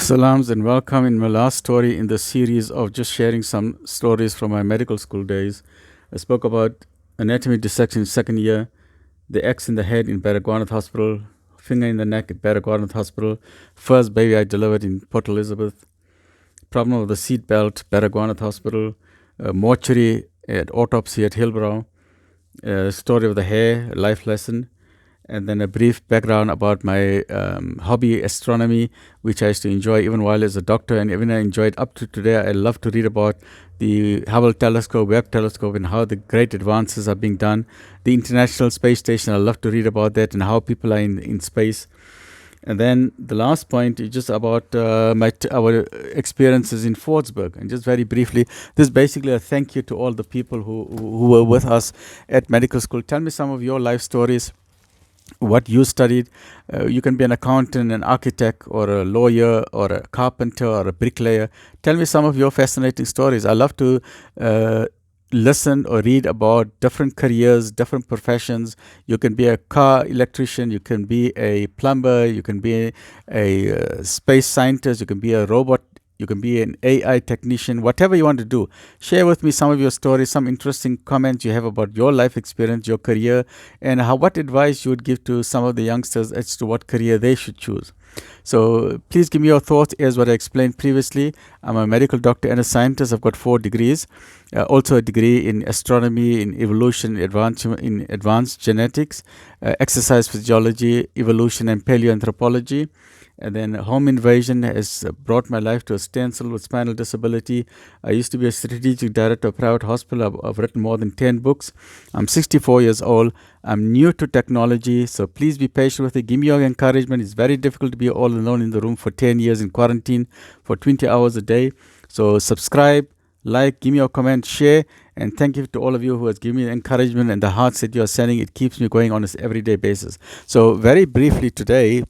Salams and welcome in my last story in the series of just sharing some stories from my medical school days. I spoke about anatomy dissection second year, the X in the head in Baragwanath Hospital, finger in the neck at Baragwanath Hospital, first baby I delivered in Port Elizabeth, problem of the seatbelt, Baragwanath Hospital, mortuary at autopsy at Hillbrow, story of the hair, life lesson, and then a brief background about my hobby, astronomy, which I used to enjoy even while as a doctor, and even I enjoyed up to today. I love to read about the Hubble telescope, Webb telescope, and how the great advances are being done. The International Space Station, I love to read about that and how people are in space. And then the last point is just about our experiences in Fordsburg. And just very briefly, this is basically a thank you to all the people who were with us at medical school. Tell me some of your life stories, what you studied. You can be an accountant, an architect, or a lawyer, or a carpenter, or a bricklayer. Tell me some of your fascinating stories. I love to listen or read about different careers, different professions. You can be a car electrician, you can be a plumber, you can be a space scientist, you can be a robot, you can be an AI technician, whatever you want to do. Share with me some of your stories, some interesting comments you have about your life experience, your career, and what advice you would give to some of the youngsters as to what career they should choose. So please give me your thoughts as what I explained previously. I'm a medical doctor and a scientist. I've got 4 degrees. Also a degree in astronomy, in evolution, in advanced genetics, exercise physiology, evolution, and Paleo-Anthropology. And then home invasion has brought my life to a standstill with spinal disability. I used to be a strategic director of a private hospital. I've written more than 10 books. I'm 64 years old. I'm new to technology, so please be patient with it. Give me your encouragement. It's very difficult to be all alone in the room for 10 years in quarantine for 20 hours a day. So subscribe, like, give me your comment, share, and thank you to all of you who has given me the encouragement and the hearts that you are sending. It keeps me going on this everyday basis. So very briefly today,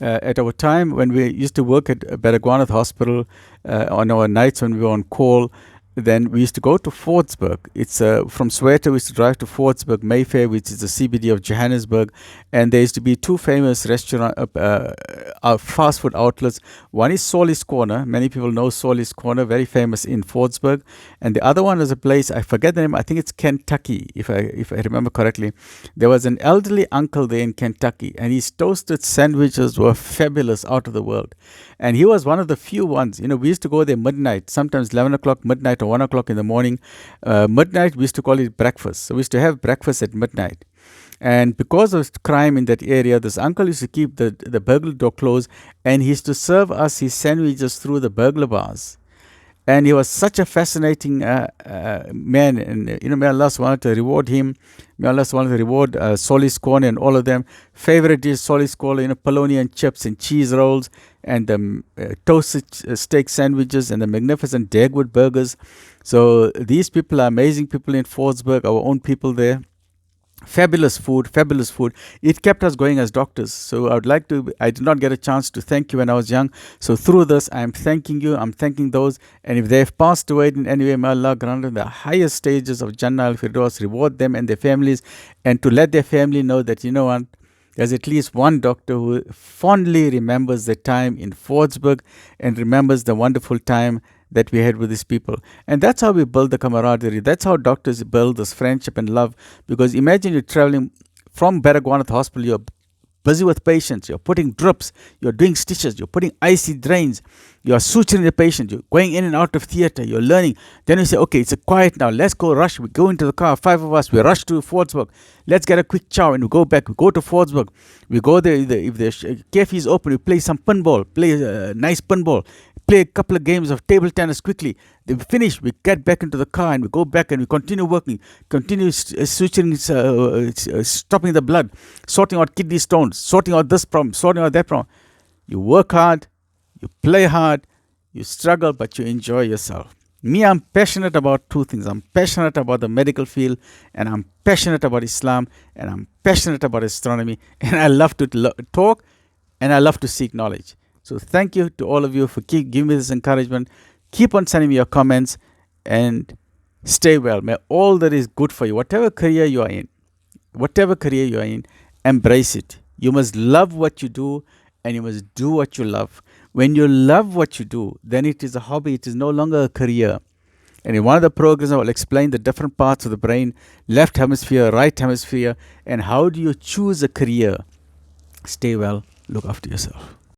at our time when we used to work at Baragwanath Hospital, on our nights when we were on call, then we used to go to Fordsburg. It's from Soweto, we used to drive to Fordsburg, Mayfair, which is the CBD of Johannesburg. And there used to be 2 famous fast food outlets. One is Solly's Corner. Many people know Solly's Corner, very famous in Fordsburg. And the other one is a place, I forget the name, I think it's Kentucky, if I remember correctly. There was an elderly uncle there in Kentucky, and his toasted sandwiches were fabulous, out of the world. And he was one of the few ones. We used to go there midnight, sometimes 11 o'clock midnight or 1 o'clock in the morning. Midnight, we used to call it breakfast. So we used to have breakfast at midnight. And because of crime in that area, this uncle used to keep the burglar door closed, and he used to serve us his sandwiches through the burglar bars. And he was such a fascinating man. And, may Allah SWT to reward him. May Allah SWT to reward Solly's Corner and all of them. Favorite dish, Solly's Corner, polony and chips and cheese rolls and the toasted steak sandwiches and the magnificent Dagwood burgers. So these people are amazing people in Fordsburg, our own people there. Fabulous food. It kept us going as doctors. So I did not get a chance to thank you when I was young. So through this, I'm thanking you. I'm thanking those. And if they've passed away in any way, may Allah grant them the highest stages of Jannah al-Firdaus, reward them and their families, and to let their family know that, what, there's at least one doctor who fondly remembers the time in Fordsburg and remembers the wonderful time that we had with these people. And that's how we build the camaraderie. That's how doctors build this friendship and love. Because imagine you're traveling from Baragwanath Hospital, you're busy with patients, you're putting drips, you're doing stitches, you're putting IC drains, you're suturing the patient, you're going in and out of theater, you're learning. Then you say, okay, it's a quiet now, let's go rush. We go into the car, 5 of us, we rush to Fordsburg. Let's get a quick chow and we go back. We go to Fordsburg. We go there, if the cafe is open, we play some pinball, play a nice pinball. Play a couple of games of table tennis quickly. Then we finish, we get back into the car and we go back and we continue working, continue suturing, stopping the blood, sorting out kidney stones, sorting out this problem, sorting out that problem. You work hard, you play hard, you struggle, but you enjoy yourself. Me, I'm passionate about 2 things. I'm passionate about the medical field, and I'm passionate about Islam, and I'm passionate about astronomy, and I love to talk, and I love to seek knowledge. So thank you to all of you for giving me this encouragement. Keep on sending me your comments and stay well. May all that is good for you, whatever career you are in, embrace it. You must love what you do and you must do what you love. When you love what you do, then it is a hobby, it is no longer a career. And in one of the programs, I will explain the different parts of the brain, left hemisphere, right hemisphere, and how do you choose a career. Stay well, look after yourself.